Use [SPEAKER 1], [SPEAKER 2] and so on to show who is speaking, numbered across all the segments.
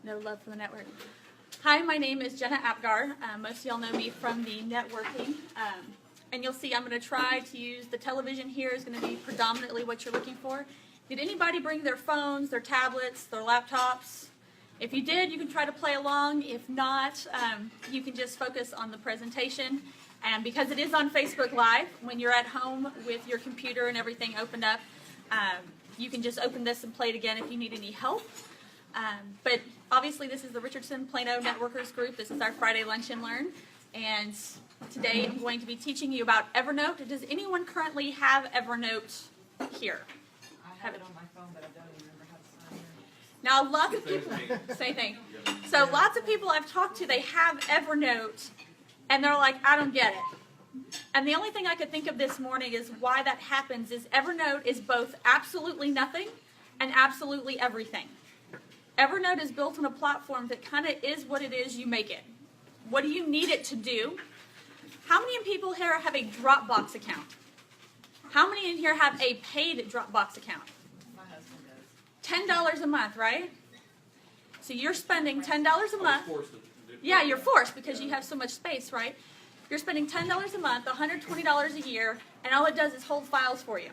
[SPEAKER 1] No love for the network. Hi, my name is Jena Apgar. Most of y'all know me from the networking. And you'll see I'm going to try to use the television here is going to be predominantly what you're looking for. Did anybody bring their phones, their tablets, their laptops? If you did, you can try to play along. If not, you can just focus on the presentation. And because it is on Facebook Live, when you're at home with your computer and everything opened up, you can just open this and play it again if you need any help. But obviously this is the Richardson Plano Networkers group. This is our Friday Lunch and Learn. And today I'm going to be teaching you about Evernote. Does anyone currently have Evernote here?
[SPEAKER 2] I have it on my phone, but I don't even remember how to sign in.
[SPEAKER 1] Now lots of people, same thing. So lots of people I've talked to, they have Evernote and they're like, I don't get it. And the only thing I could think of this morning is why that happens is Evernote is both absolutely nothing and absolutely everything. Evernote is built on a platform that kind of is what it is you make it. What do you need it to do? How many people here have a Dropbox account? How many in here have a paid Dropbox account?
[SPEAKER 2] My husband does.
[SPEAKER 1] $10 a month, right? So you're spending $10 a month. Yeah, you're forced because you have so much space, right? You're spending $10 a month, $120 a year, and all it does is hold files for you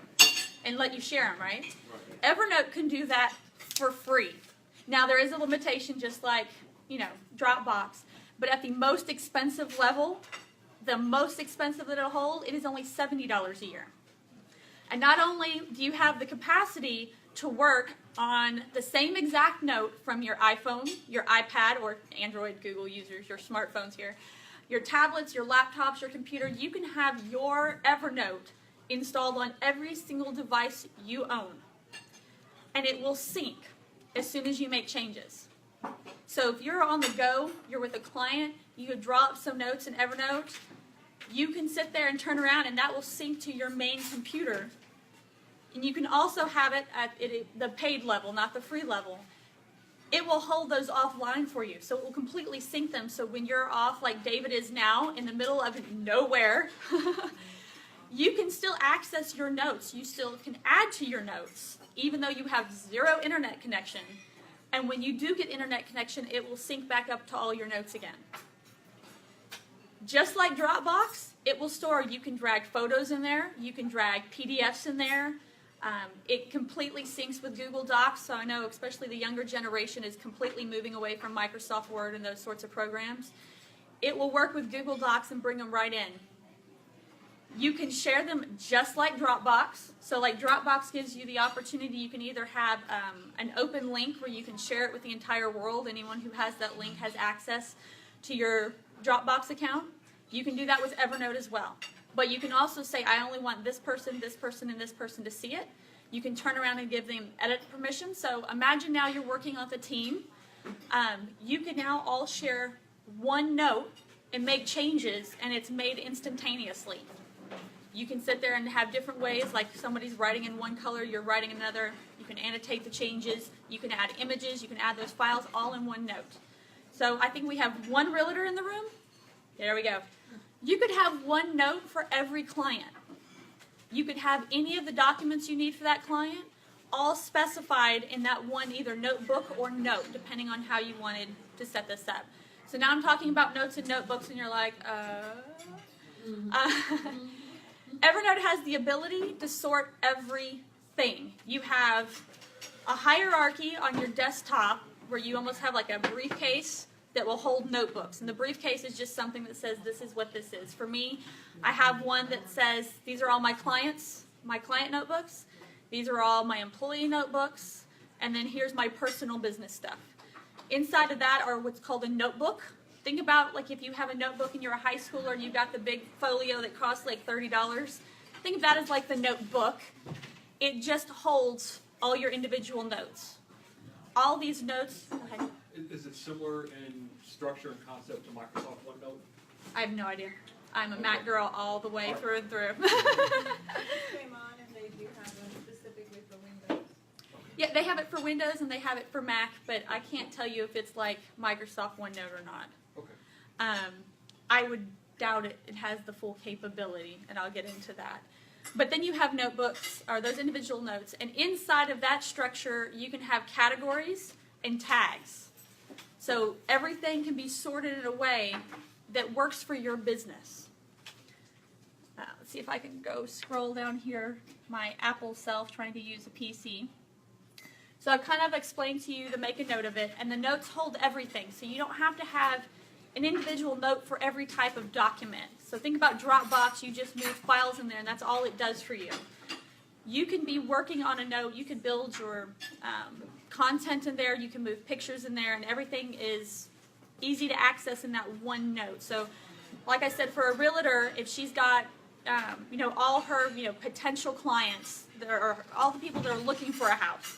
[SPEAKER 1] and let you share them, right? Evernote can do that for free. Now, there is a limitation, just like, Dropbox. But at the most expensive level, the most expensive that it'll hold, it is only $70 a year. And not only do you have the capacity to work on the same exact note from your iPhone, your iPad, or Android, Google users, your smartphones here, your tablets, your laptops, your computer, you can have your Evernote installed on every single device you own. And it will sync as soon as you make changes. So if you're on the go, you're with a client, you could draw up some notes in Evernote, you can sit there and turn around and that will sync to your main computer. And you can also have it at the paid level, not the free level. It will hold those offline for you, so it will completely sync them. So when you're off, like David is now, in the middle of nowhere, you can still access your notes. You still can add to your notes, even though you have zero internet connection. And when you do get internet connection, it will sync back up to all your notes again. Just like Dropbox, it will store, you can drag photos in there, you can drag PDFs in there. It completely syncs with Google Docs, so I know especially the younger generation is completely moving away from Microsoft Word and those sorts of programs. It will work with Google Docs and bring them right in. You can share them just like Dropbox. So like Dropbox gives you the opportunity, you can either have an open link where you can share it with the entire world. Anyone who has that link has access to your Dropbox account. You can do that with Evernote as well. But you can also say, I only want this person, and this person to see it. You can turn around and give them edit permission. So imagine now you're working with a team. You can now all share one note and make changes, and it's made instantaneously. You can sit there and have different ways, like somebody's writing in one color, you're writing another. You can annotate the changes. You can add images. You can add those files all in one note. So I think we have one realtor in the room. There we go. You could have one note for every client. You could have any of the documents you need for that client all specified in that one either notebook or note, depending on how you wanted to set this up. So now I'm talking about notes and notebooks, and you're like, Evernote has the ability to sort everything. You have a hierarchy on your desktop where you almost have like a briefcase that will hold notebooks. And the briefcase is just something that says this is what this is. For me, I have one that says these are all my client notebooks. These are all my employee notebooks. And then here's my personal business stuff. Inside of that are what's called a notebook. Think about like if you have a notebook and you're a high schooler and you've got the big folio that costs like $30. Think of that as like the notebook. It just holds all your individual notes. All these notes, go ahead.
[SPEAKER 3] Is it similar in structure and concept to Microsoft OneNote?
[SPEAKER 1] I have no idea. I'm a Mac girl all the way through and through.
[SPEAKER 2] Came on and they do have them specifically for Windows.
[SPEAKER 1] Yeah, they have it for Windows and they have it for Mac, but I can't tell you if it's like Microsoft OneNote or not.
[SPEAKER 3] Okay.
[SPEAKER 1] I would doubt it has the full capability, and I'll get into that. But then you have notebooks, or those individual notes, and inside of that structure, you can have categories and tags. So everything can be sorted in a way that works for your business. Let's see if I can go scroll down here, my Apple self trying to use a PC. So I've kind of explained to you to make a note of it, and the notes hold everything. So you don't have to have an individual note for every type of document. So think about Dropbox, you just move files in there and that's all it does for you. You can be working on a note, you can build your content in there, you can move pictures in there, and everything is easy to access in that one note. So like I said, for a realtor, if she's got all her potential clients, or all the people that are looking for a house,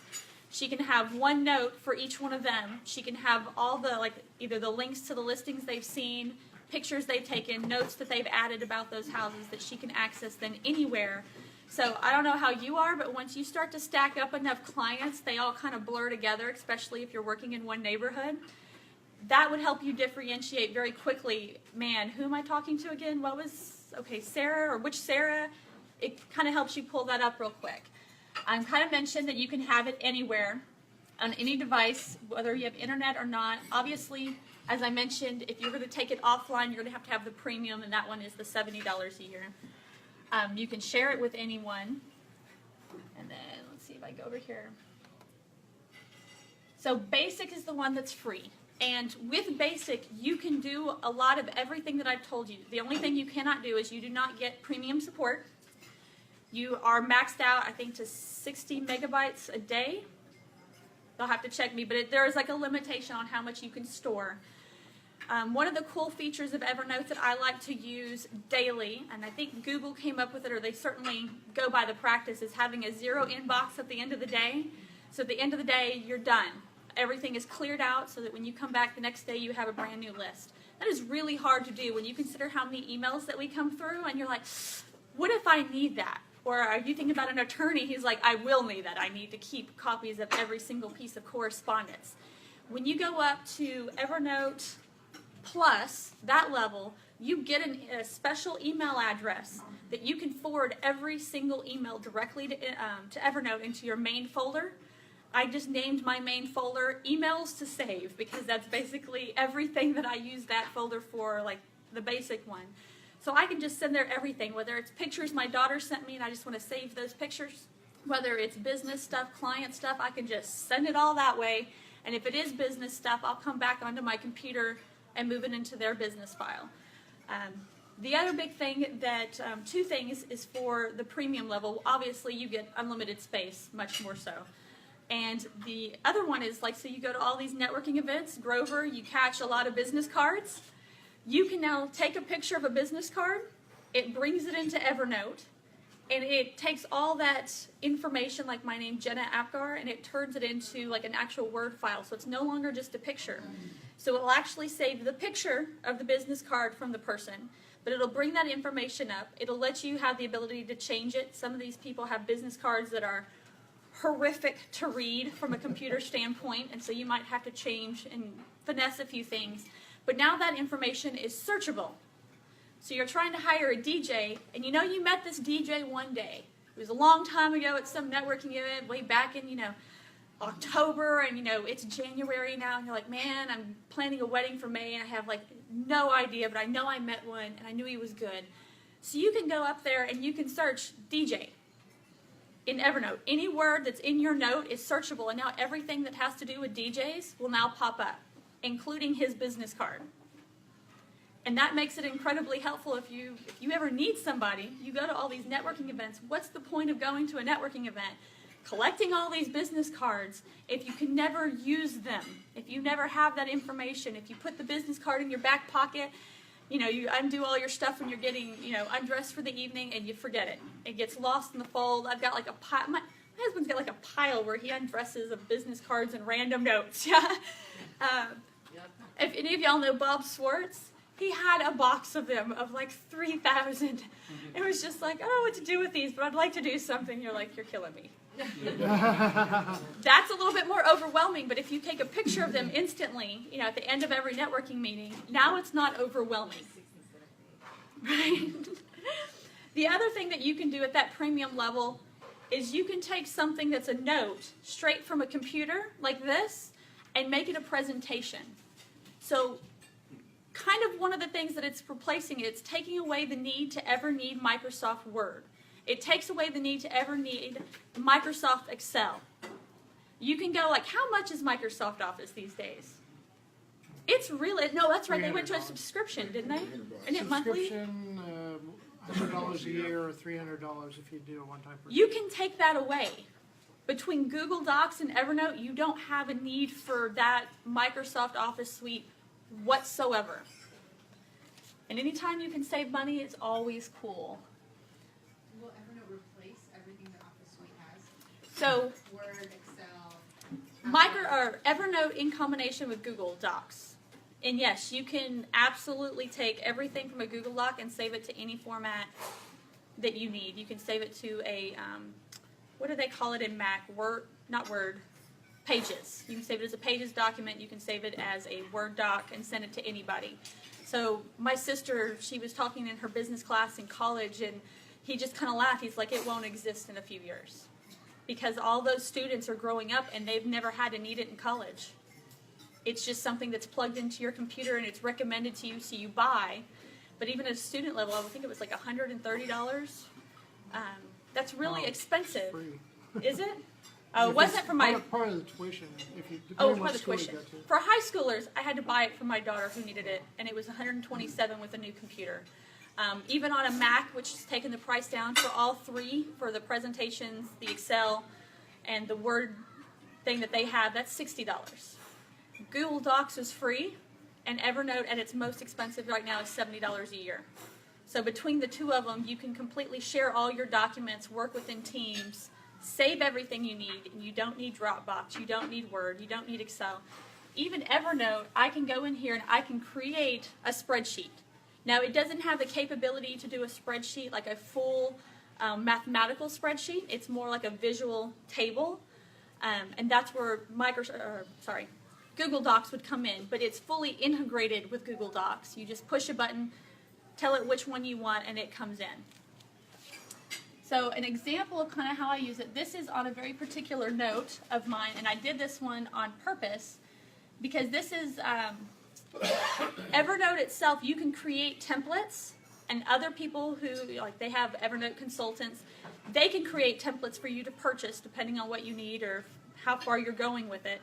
[SPEAKER 1] she can have one note for each one of them. She can have all the, either the links to the listings they've seen, pictures they've taken, notes that they've added about those houses that she can access then anywhere. So I don't know how you are, but once you start to stack up enough clients, they all kind of blur together, especially if you're working in one neighborhood. That would help you differentiate very quickly. Man, who am I talking to again? Sarah, or which Sarah? It kind of helps you pull that up real quick. I kind of mentioned that you can have it anywhere, on any device, whether you have internet or not. Obviously, as I mentioned, if you're going to take it offline, you're going to have the premium, and that one is the $70 a year. You can share it with anyone. And then, let's see if I go over here. So Basic is the one that's free. And with Basic, you can do a lot of everything that I've told you. The only thing you cannot do is you do not get premium support. You are maxed out, I think, to 60 megabytes a day. They'll have to check me, but there is like a limitation on how much you can store. One of the cool features of Evernote that I like to use daily, and I think Google came up with it, or they certainly go by the practice, is having a zero inbox at the end of the day. So at the end of the day, you're done. Everything is cleared out so that when you come back the next day, you have a brand new list. That is really hard to do when you consider how many emails that we come through, and you're like, what if I need that? Or are you thinking about an attorney? He's like, I will need that. I need to keep copies of every single piece of correspondence. When you go up to Evernote Plus, that level, you get a special email address that you can forward every single email directly to Evernote into your main folder. I just named my main folder Emails to Save, because that's basically everything that I use that folder for, like the basic one. So I can just send there everything, whether it's pictures my daughter sent me and I just want to save those pictures, whether it's business stuff, client stuff, I can just send it all that way. And if it is business stuff, I'll come back onto my computer and move it into their business file. The other big thing that, two things, is for the premium level. Obviously, you get unlimited space, much more so. And the other one is, so you go to all these networking events, Grover, you catch a lot of business cards. You can now take a picture of a business card, it brings it into Evernote, and it takes all that information, like my name, Jena Apgar, and it turns it into an actual Word file. So it's no longer just a picture. So it'll actually save the picture of the business card from the person, but it'll bring that information up. It'll let you have the ability to change it. Some of these people have business cards that are horrific to read from a computer standpoint, and so you might have to change and finesse a few things. But now that information is searchable. So you're trying to hire a DJ, and you met this DJ one day. It was a long time ago at some networking event, way back in, October, and, it's January now, and you're like, man, I'm planning a wedding for May, and I have, no idea, but I know I met one, and I knew he was good. So you can go up there, and you can search DJ in Evernote. Any word that's in your note is searchable, and now everything that has to do with DJs will now pop up, including his business card. And that makes it incredibly helpful if you ever need somebody. You go to all these networking events. What's the point of going to a networking event? Collecting all these business cards if you can never use them, if you never have that information, if you put the business card in your back pocket, you undo all your stuff when you're getting, undressed for the evening, and you forget it. It gets lost in the fold. I've got a pile. My husband's got a pile where he undresses of business cards and random notes. If any of y'all know Bob Swartz, he had a box of them of 3,000. It was just I don't know what to do with these, but I'd like to do something. You're like, you're killing me. That's a little bit more overwhelming, but if you take a picture of them instantly, at the end of every networking meeting, now it's not overwhelming. Right? The other thing that you can do at that premium level is you can take something that's a note straight from a computer like this and make it a presentation. So kind of one of the things that it's replacing, it's taking away the need to ever need Microsoft Word. It takes away the need to ever need Microsoft Excel. You can go like, how much is Microsoft Office these days? It's really, no, that's right, they went to a subscription, didn't they? Isn't it monthly?
[SPEAKER 4] Subscription, $100 a year or $300 if you do a one-time purchase.
[SPEAKER 1] You can take that away. Between Google Docs and Evernote, you don't have a need for that Microsoft Office suite whatsoever. And anytime you can save money, it's always cool.
[SPEAKER 5] Will Evernote replace everything that Office Suite has?
[SPEAKER 1] So
[SPEAKER 5] Word, Excel.
[SPEAKER 1] Evernote in combination with Google Docs. And yes, you can absolutely take everything from a Google Doc and save it to any format that you need. You can save it to a, what do they call it in Mac? Word, not Word, Pages. You can save it as a Pages document. You can save it as a Word doc and send it to anybody. So my sister, she was talking in her business class in college, and he just kind of laughed. He's like, it won't exist in a few years. Because all those students are growing up and they've never had to need it in college. It's just something that's plugged into your computer and it's recommended to you, so you buy. But even at a student level, I would think it was like $130. That's really expensive.
[SPEAKER 4] Free.
[SPEAKER 1] Is it? Oh, it wasn't for my...
[SPEAKER 4] Part of the tuition. If you,
[SPEAKER 1] Oh,
[SPEAKER 4] depending on
[SPEAKER 1] for
[SPEAKER 4] what
[SPEAKER 1] the
[SPEAKER 4] school you
[SPEAKER 1] tuition.
[SPEAKER 4] go to.
[SPEAKER 1] For high schoolers, I had to buy it for my daughter who needed it, and it was $127 with a new computer. Even on a Mac, which has taken the price down for all three, for the presentations, the Excel, and the Word thing that they have, that's $60. Google Docs is free, and Evernote at its most expensive right now is $70 a year. So between the two of them, you can completely share all your documents, work within Teams, save everything you need, and you don't need Dropbox, you don't need Word, you don't need Excel. Even Evernote, I can go in here and I can create a spreadsheet. Now, it doesn't have the capability to do a spreadsheet like a full mathematical spreadsheet. It's more like a visual table, and that's where Google Docs would come in. But it's fully integrated with Google Docs. You just push a button, tell it which one you want, and it comes in. So an example of kind of how I use it, this is on a very particular note of mine, and I did this one on purpose because this is Evernote itself. You can create templates, and other people who, like, they have Evernote consultants, they can create templates for you to purchase depending on what you need or how far you're going with it.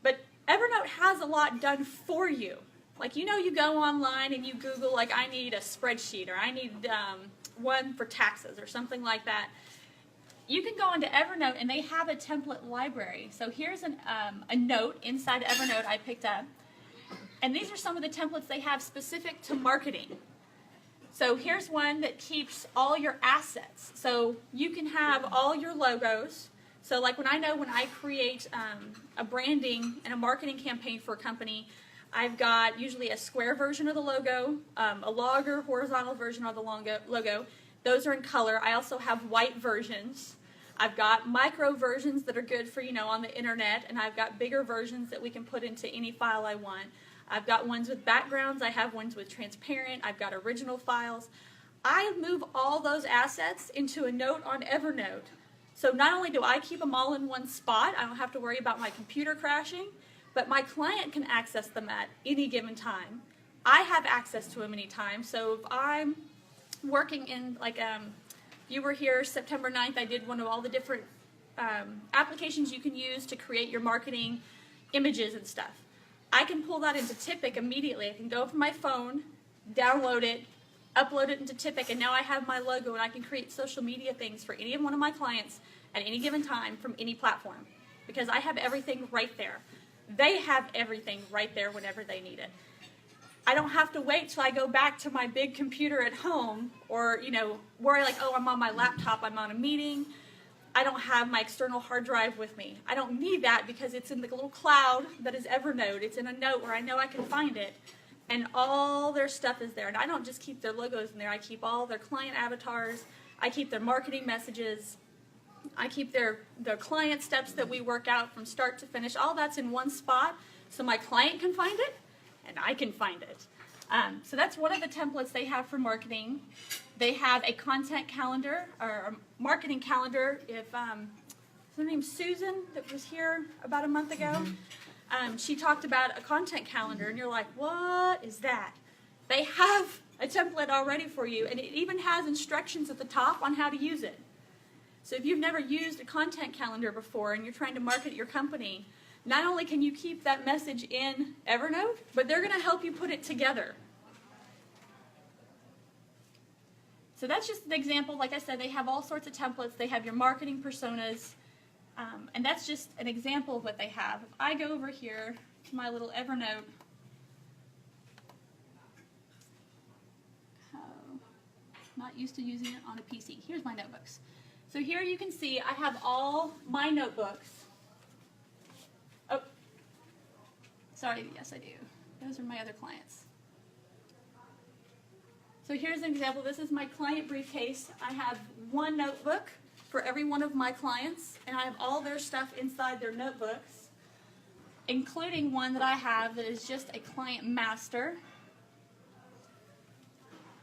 [SPEAKER 1] But Evernote has a lot done for you. Like, you know, you go online and you Google, like, I need a spreadsheet, or I need one for taxes or something like that. You can go into Evernote and they have a template library. So here's a note inside Evernote I picked up. And these are some of the templates they have specific to marketing. So here's one that keeps all your assets. So you can have all your logos. So like when I create a branding and a marketing campaign for a company, I've got usually a square version of the logo, a log or horizontal version of the logo. Those are in color. I also have white versions. I've got micro versions that are good for, on the internet, and I've got bigger versions that we can put into any file I want. I've got ones with backgrounds. I have ones with transparent. I've got original files. I move all those assets into a note on Evernote. So not only do I keep them all in one spot, I don't have to worry about my computer crashing, but my client can access them at any given time. I have access to them anytime. So if I'm working in, like, you were here September 9th, I did one of all the different applications you can use to create your marketing images and stuff. I can pull that into Typic immediately. I can go from my phone, download it, upload it into Typic, and now I have my logo, and I can create social media things for any one of my clients at any given time from any platform, because I have everything right there. They have everything right there whenever they need it. I don't have to wait till I go back to my big computer at home, or, worry like, oh, I'm on my laptop, I'm on a meeting, I don't have my external hard drive with me. I don't need that because it's in the little cloud that is Evernote. It's in a note where I know I can find it, and all their stuff is there. And I don't just keep their logos in there. I keep all their client avatars. I keep their marketing messages. I keep their client steps that we work out from start to finish. All that's in one spot, so my client can find it, and I can find it. So that's one of the templates they have for marketing. They have a content calendar, or a marketing calendar. If is her name Susan that was here about a month ago? She talked about a content calendar, and you're like, what is that? They have a template already for you, and it even has instructions at the top on how to use it. So if you've never used a content calendar before and you're trying to market your company, not only can you keep that message in Evernote, but they're going to help you put it together. So that's just an example. Like I said, they have all sorts of templates. They have your marketing personas, and that's just an example of what they have. If I go over here to my little Evernote, not used to using it on a PC. Here's my notebooks. So here you can see I have all my notebooks. Oh, sorry, yes I do. Those are my other clients. So here's an example. This is my client briefcase. I have one notebook for every one of my clients, and I have all their stuff inside their notebooks, including one that I have that is just a client master.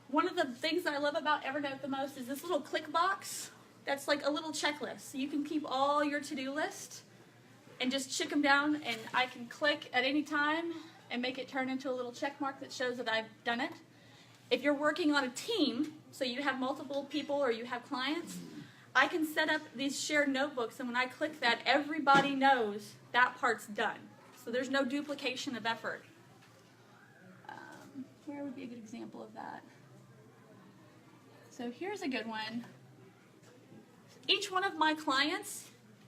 [SPEAKER 1] One of the things that I love about Evernote the most is this little click box. That's like a little checklist. So you can keep all your to-do list and just check them down, and I can click at any time and make it turn into a little check mark that shows that I've done it. If you're working on a team, so you have multiple people or you have clients, I can set up these shared notebooks, and when I click that, everybody knows that part's done. So there's no duplication of effort. Where would be a good example of that? So here's a good one. Each one of my clients,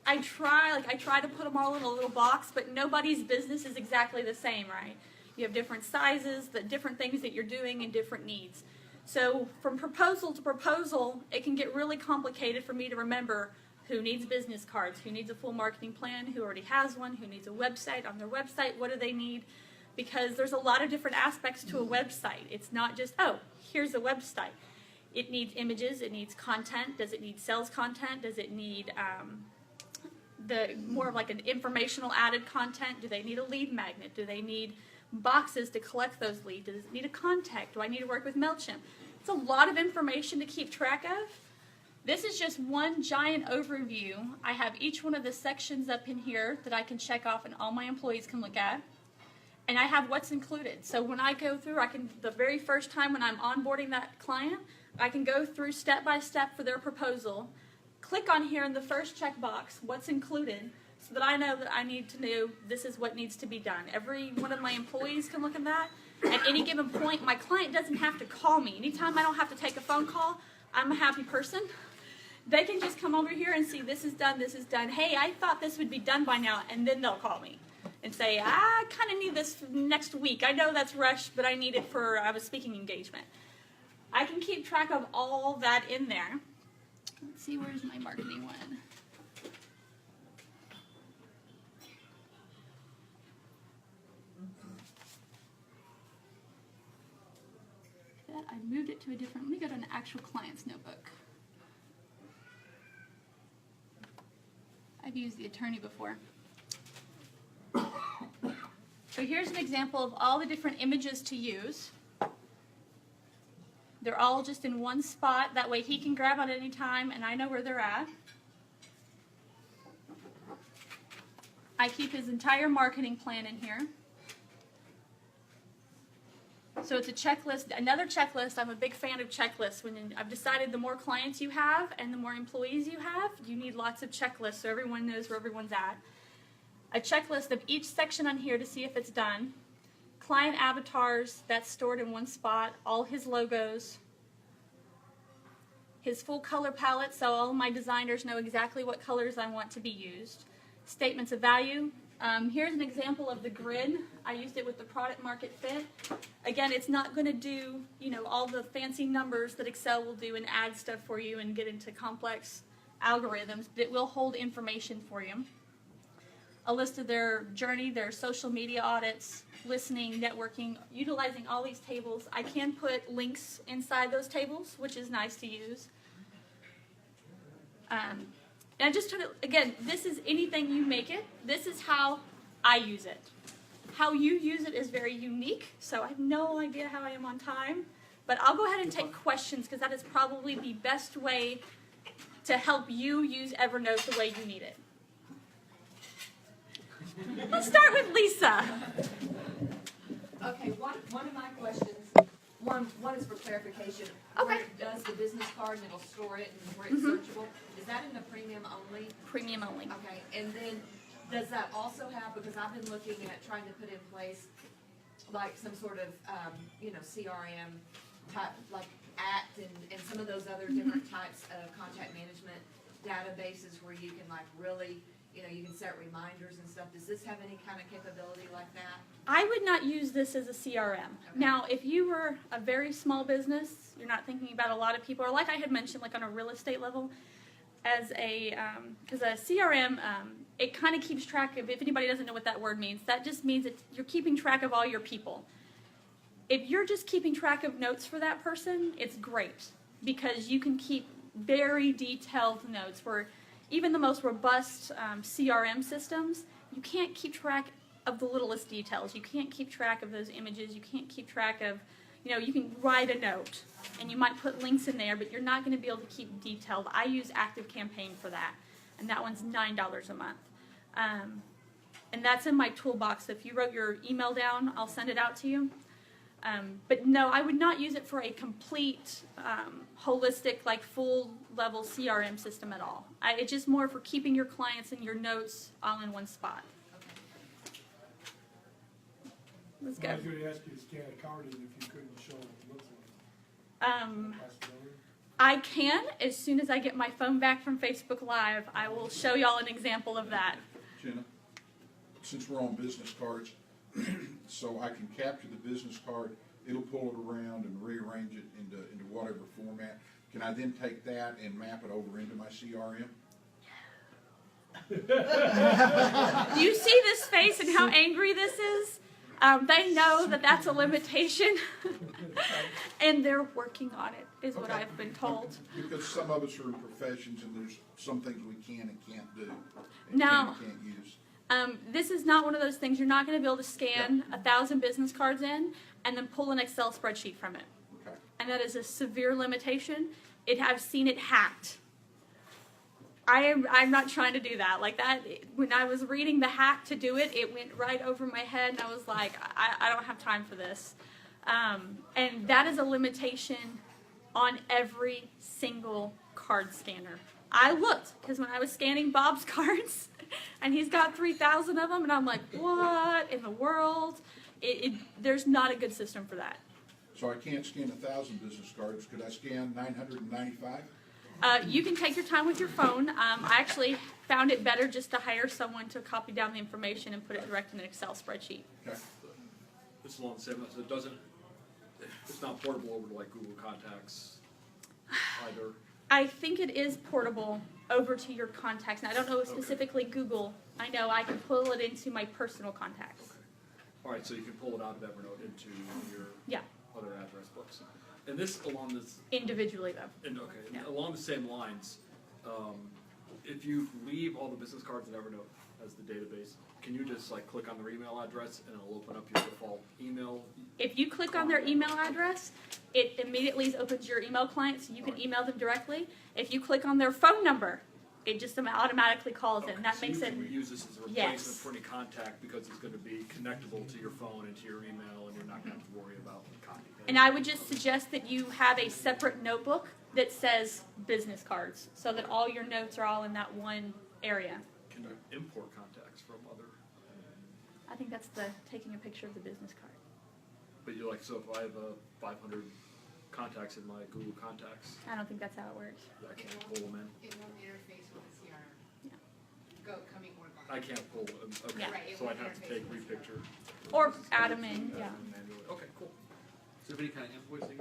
[SPEAKER 1] I try to put them all in a little box, but nobody's business is exactly the same, right? You have different sizes, the different things that you're doing, and different needs. So from proposal to proposal, it can get really complicated for me to remember who needs business cards, who needs a full marketing plan, who already has one, who needs a website. On their website, what do they need? Because there's a lot of different aspects to a website. It's not just, oh, here's a website. It needs images, it needs content. Does it need sales content? Does it need the more of like an informational added content? Do they need a lead magnet? Do they need boxes to collect those leads? Does it need a contact? Do I need to work with MailChimp? It's a lot of information to keep track of. This is just one giant overview. I have each one of the sections up in here that I can check off and all my employees can look at. And I have what's included. So when I go through, the very first time when I'm onboarding that client, I can go through step by step for their proposal, click on here in the first checkbox, what's included, so that I know that I need to know this is what needs to be done. Every one of my employees can look at that. At any given point, my client doesn't have to call me. Anytime I don't have to take a phone call, I'm a happy person. They can just come over here and see this is done, this is done. Hey, I thought this would be done by now, and then they'll call me and say, I kind of need this next week. I know that's rushed, but I need it for a speaking engagement. I can keep track of all that in there. Let's see, where's my marketing one? I moved it to a different, let me go to an actual client's notebook. I've used the attorney before. So here's an example of all the different images to use. They're all just in one spot. That way he can grab on any time and I know where they're at. I keep his entire marketing plan in here. So it's a checklist, another checklist. I'm a big fan of checklists. When I've decided the more clients you have and the more employees you have, you need lots of checklists so everyone knows where everyone's at. A checklist of each section on here to see if it's done. Client avatars, that's stored in one spot. All his logos. His full color palette, so all of my designers know exactly what colors I want to be used. Statements of value. Here's an example of the grid. I used it with the product market fit. Again, it's not going to do, all the fancy numbers that Excel will do and add stuff for you and get into complex algorithms, but it will hold information for you. A list of their journey, their social media audits, listening, networking, utilizing all these tables. I can put links inside those tables, which is nice to use. And I just try to, again, this is anything you make it. This is how I use it. How you use it is very unique, so I have no idea how I am on time. But I'll go ahead and take questions because that is probably the best way to help you use Evernote the way you need it. Let's start with Lisa.
[SPEAKER 6] Okay, one of my questions, one is for clarification.
[SPEAKER 1] Okay.
[SPEAKER 6] Where it does the business card and it'll store it and where it's searchable, is that in the premium only?
[SPEAKER 1] Premium only.
[SPEAKER 6] Okay, and then does that also have, because I've been looking at trying to put in place like some sort of, CRM type, like ACT and some of those other different types of contact management databases where you can like really, you can set reminders and stuff. Does this have any kind of capability like that?
[SPEAKER 1] I would not use this as a CRM. Now, if you were a very small business, you're not thinking about a lot of people, or like I had mentioned, like on a real estate level, as because a CRM, it kind of keeps track of, if anybody doesn't know what that word means, that just means that you're keeping track of all your people. If you're just keeping track of notes for that person, it's great, because you can keep very detailed notes where even the most robust CRM systems, you can't keep track of the littlest details. You can't keep track of those images. You can't keep track of, you can write a note, and you might put links in there, but you're not going to be able to keep detailed. I use Active Campaign for that, and that one's $9 a month. And that's in my toolbox. So if you wrote your email down, I'll send it out to you. But no, I would not use it for a complete, holistic, like full-level CRM system at all. It's just more for keeping your clients and your notes all in one spot. Let's go.
[SPEAKER 7] I was going to ask you to scan a card in if you couldn't show what it looks like. Possibility?
[SPEAKER 1] I can, as soon as I get my phone back from Facebook Live, I will show y'all an example of that.
[SPEAKER 8] Jenna, since we're on business cards, so I can capture the business card, it'll pull it around and rearrange it into whatever format. Can I then take that and map it over into my CRM?
[SPEAKER 1] Do you see this face and how angry this is? They know that that's a limitation, and they're working on it, is what I've been told.
[SPEAKER 8] Because some of us are in professions, and there's some things we can and can't do, and
[SPEAKER 1] Now,
[SPEAKER 8] can't use.
[SPEAKER 1] This is not one of those things. You're not going to be able to scan 1,000 business cards in and then pull an Excel spreadsheet from it.
[SPEAKER 8] Okay.
[SPEAKER 1] And that is a severe limitation. I've seen it hacked. I'm not trying to do that. Like that, when I was reading the hack to do it, it went right over my head, and I was like, I don't have time for this. And that is a limitation on every single card scanner. I looked, because when I was scanning Bob's cards, and he's got 3,000 of them, and I'm like, what in the world? There's not a good system for that.
[SPEAKER 8] So I can't scan 1,000 business cards. Could I scan 995?
[SPEAKER 1] You can take your time with your phone. I actually found it better just to hire someone to copy down the information and put it direct in an Excel spreadsheet.
[SPEAKER 8] Okay.
[SPEAKER 3] It's along the same lines. It's not portable over to like Google Contacts either.
[SPEAKER 1] I think it is portable over to your contacts. Now, I don't know specifically Google. I know I can pull it into my personal contacts.
[SPEAKER 3] Okay. All right, so you can pull it out of Evernote into your other address books. And this along this
[SPEAKER 1] Individually, though.
[SPEAKER 3] and along the same lines, if you leave all the business cards in Evernote as the database, can you just like click on their email address and it'll open up your default email?
[SPEAKER 1] If you click on their email address, it immediately opens your email client, so you can email them directly. If you click on their phone number, it just automatically calls in. That
[SPEAKER 3] so
[SPEAKER 1] makes
[SPEAKER 3] you
[SPEAKER 1] it.
[SPEAKER 3] can use this as a replacement
[SPEAKER 1] Yes.
[SPEAKER 3] for any contact because it's going to be connectable to your phone and to your email, and you're not going to have to worry about copy.
[SPEAKER 1] And I would just suggest that you have a separate notebook that says business cards, so that all your notes are all in that one area.
[SPEAKER 3] Can you import contacts from other?
[SPEAKER 1] I think that's the taking a picture of the business card.
[SPEAKER 3] But you're like, so if I have 500 contacts in my Google Contacts,
[SPEAKER 1] I don't think that's how it works.
[SPEAKER 3] I can't pull them in.
[SPEAKER 5] It won't interface with the CRM.
[SPEAKER 1] Yeah.
[SPEAKER 5] Coming or going.
[SPEAKER 3] I can't pull them. Okay,
[SPEAKER 1] Yeah.
[SPEAKER 5] Right, it
[SPEAKER 3] so I'd
[SPEAKER 5] won't
[SPEAKER 3] have to
[SPEAKER 5] interface
[SPEAKER 3] take
[SPEAKER 5] with
[SPEAKER 3] repicture.
[SPEAKER 1] Or add them in, yeah.
[SPEAKER 3] Manually. Okay, cool.
[SPEAKER 9] Is there any kind of invoicing?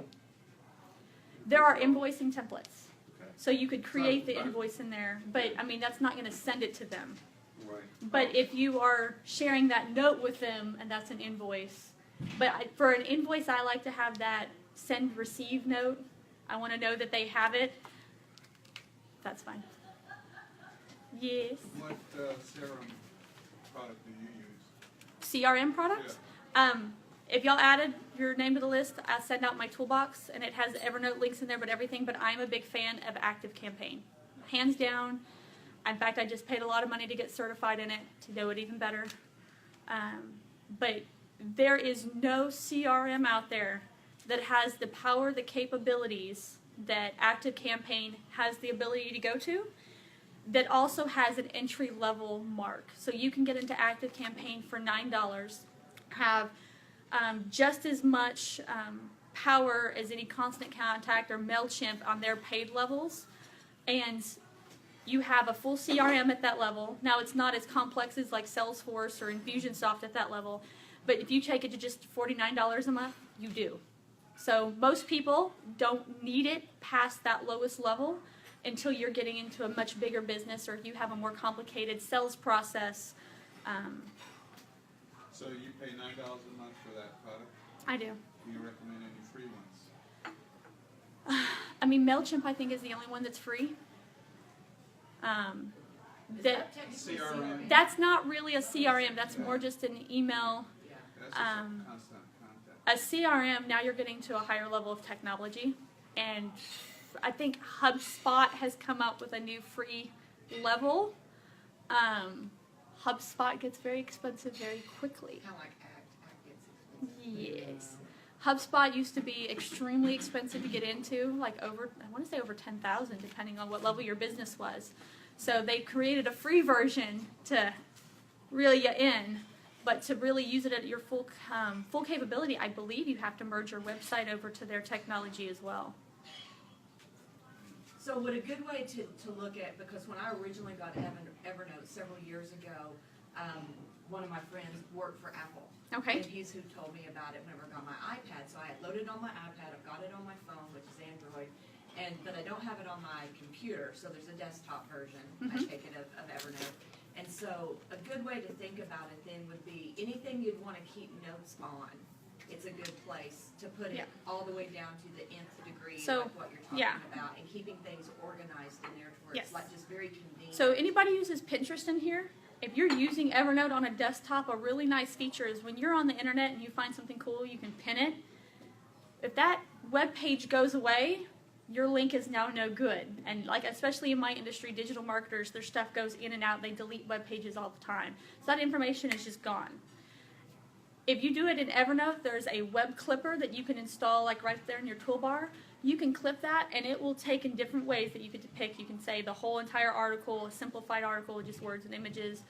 [SPEAKER 1] There are invoicing templates.
[SPEAKER 9] Okay.
[SPEAKER 1] So you could create the
[SPEAKER 9] Not-
[SPEAKER 1] invoice in there, but I mean, that's not going to send it to them.
[SPEAKER 9] Right.
[SPEAKER 1] But if you are sharing that note with them, and that's an invoice, but for an invoice, I like to have that send receive note. I want to know that they have it. That's fine. Yes.
[SPEAKER 7] What CRM product do you use?
[SPEAKER 1] CRM product? If y'all added your name to the list, I send out my toolbox, and it has Evernote links in there, but everything. But I'm a big fan of Active Campaign, hands down. In fact, I just paid a lot of money to get certified in it to know it even better. But there is no CRM out there that has the power, the capabilities that ActiveCampaign has the ability to go to, that also has an entry level mark. So you can get into ActiveCampaign for $9, have just as much power as any Constant Contact or MailChimp on their paid levels, and you have a full CRM at that level. Now, it's not as complex as like Salesforce or Infusionsoft at that level, but if you take it to just $49 a month, you do. So most people don't need it past that lowest level until you're getting into a much bigger business, or if you have a more complicated sales process.
[SPEAKER 10] So you pay $9 a month for that product?
[SPEAKER 1] I do.
[SPEAKER 10] Do you recommend any free ones?
[SPEAKER 1] I mean, MailChimp, I think, is the only one that's free.
[SPEAKER 10] CRM?
[SPEAKER 1] That's not really a CRM. That's more just an email.
[SPEAKER 10] That's just a constant contact.
[SPEAKER 1] A CRM, now you're getting to a higher level of technology. And I think HubSpot has come up with a new free level. HubSpot gets very expensive very quickly.
[SPEAKER 6] Kind of like Act gets expensive.
[SPEAKER 1] Yes. HubSpot used to be extremely expensive to get into, like over, I want to say over $10,000, depending on what level your business was. So they created a free version to reel you in, but to really use it at your full capability, I believe you have to merge your website over to their technology as well.
[SPEAKER 6] So what a good way to look at, because when I originally got Evernote several years ago, one of my friends worked for Apple.
[SPEAKER 1] Okay.
[SPEAKER 6] And he's who told me about it whenever I got my iPad. So I had loaded it on my iPad, I've got it on my phone, which is Android, but I don't have it on my computer, so there's a desktop version, I take it, of Evernote. And so a good way to think about it then would be anything you'd want to keep notes on. It's a good place to put it all the way down to the nth degree,
[SPEAKER 1] So,
[SPEAKER 6] like what you're talking about, and keeping things organized in there to where it's like just very convenient.
[SPEAKER 1] So anybody uses Pinterest in here? If you're using Evernote on a desktop, a really nice feature is when you're on the internet and you find something cool, you can pin it. If that web page goes away, your link is now no good. And like, especially in my industry, digital marketers, their stuff goes in and out. They delete web pages all the time. So that information is just gone. If you do it in Evernote, there's a web clipper that you can install like right there in your toolbar. You can clip that, and it will take in different ways that you could depict. You can say the whole entire article, a simplified article, just words and images,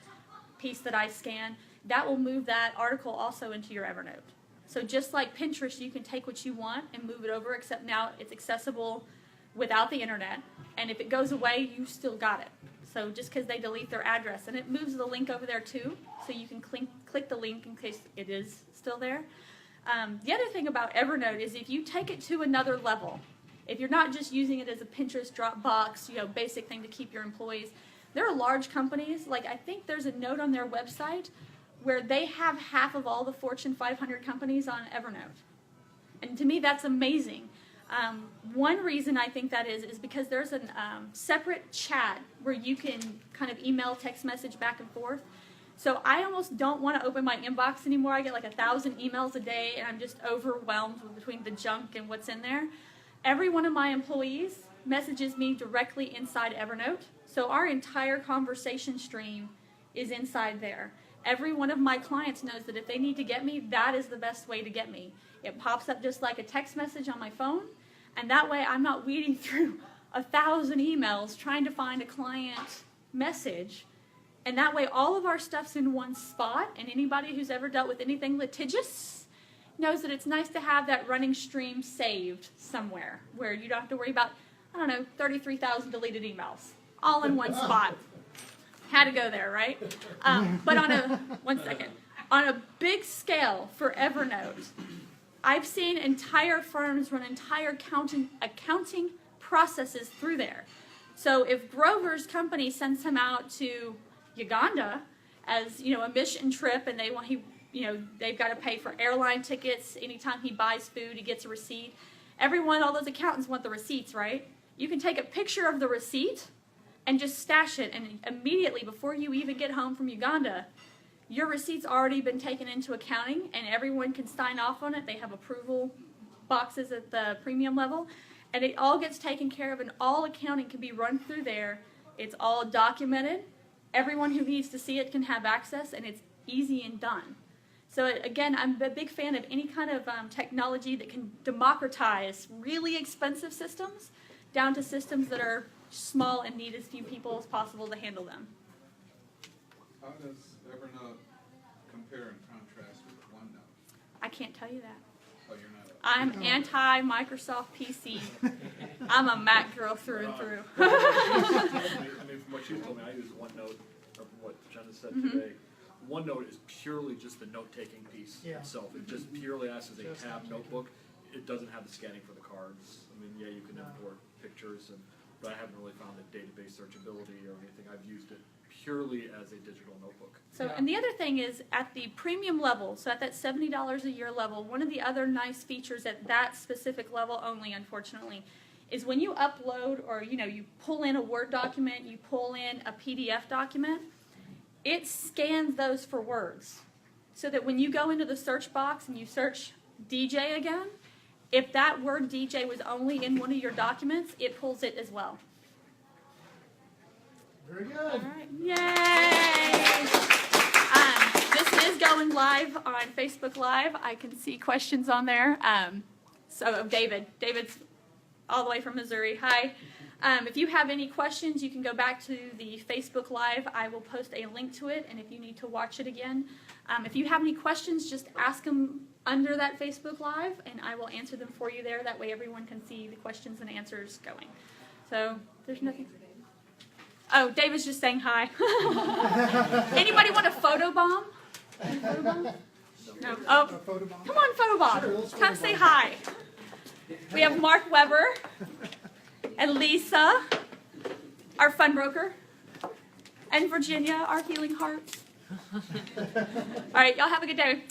[SPEAKER 1] piece that I scan. That will move that article also into your Evernote. So just like Pinterest, you can take what you want and move it over, except now it's accessible without the internet. And if it goes away, you still got it. So just because they delete their address, and it moves the link over there too, so you can click the link in case it is still there. The other thing about Evernote is if you take it to another level, if you're not just using it as a Pinterest, Dropbox, basic thing to keep your employees, there are large companies, like I think there's a note on their website where they have half of all the Fortune 500 companies on Evernote. And to me, that's amazing. One reason I think that is because there's a separate chat where you can kind of email, text message back and forth. So I almost don't want to open my inbox anymore. I get like 1,000 emails a day, and I'm just overwhelmed between the junk and what's in there. Every one of my employees messages me directly inside Evernote. So our entire conversation stream is inside there. Every one of my clients knows that if they need to get me, that is the best way to get me. It pops up just like a text message on my phone, and that way I'm not weeding through 1,000 emails trying to find a client message. And that way all of our stuff's in one spot, and anybody who's ever dealt with anything litigious knows that it's nice to have that running stream saved somewhere where you don't have to worry about, 33,000 deleted emails all in one spot. Had to go there, right? But on a big scale for Evernote, I've seen entire firms run entire accounting processes through there. So if Grover's company sends him out to Uganda as a mission trip, and they've got to pay for airline tickets. Anytime he buys food, he gets a receipt. All those accountants want the receipts, right? You can take a picture of the receipt and just stash it, and immediately before you even get home from Uganda, your receipt's already been taken into accounting, and everyone can sign off on it. They have approval boxes at the premium level, and it all gets taken care of, and all accounting can be run through there It's all documented. Everyone who needs to see it can have access, and it's easy and done. So again, I'm a big fan of any kind of technology that can democratize really expensive systems down to systems that are small and need as few people as possible to handle them.
[SPEAKER 10] How does Evernote compare and contrast with OneNote?
[SPEAKER 1] I can't tell you that.
[SPEAKER 10] Oh, you're not.
[SPEAKER 1] I'm anti-Microsoft PC. I'm a Mac girl through and through.
[SPEAKER 3] I mean, from what you told me, I use OneNote, or from what Jenna said today. OneNote is purely just the note-taking piece itself. It just purely acts as a tab notebook. It doesn't have the scanning for the cards. I mean, yeah, you can import pictures, but I haven't really found the database searchability or anything. I've used it purely as a digital notebook.
[SPEAKER 1] So, and the other thing is at the premium level, so at that $70 a year level, one of the other nice features at that specific level only, unfortunately, is when you upload or you pull in a Word document, you pull in a PDF document, it scans those for words. So that when you go into the search box and you search DJ again, if that word DJ was only in one of your documents, it pulls it as well.
[SPEAKER 4] Very good.
[SPEAKER 1] All right. Yay! This is going live on Facebook Live. I can see questions on there. So David's all the way from Missouri. Hi. If you have any questions, you can go back to the Facebook Live. I will post a link to it, and if you need to watch it again, if you have any questions, just ask them under that Facebook Live, and I will answer them for you there. That way everyone can see the questions and answers going. So there's nothing. Oh, David's just saying hi. Anybody want a photo bomb? Photo bomb? No. Oh, come on, photo bomb.
[SPEAKER 4] Sure,
[SPEAKER 1] Come say hi. We have Mark Weber and Lisa, our fun broker, and Virginia, our healing hearts. All right, y'all have a good day.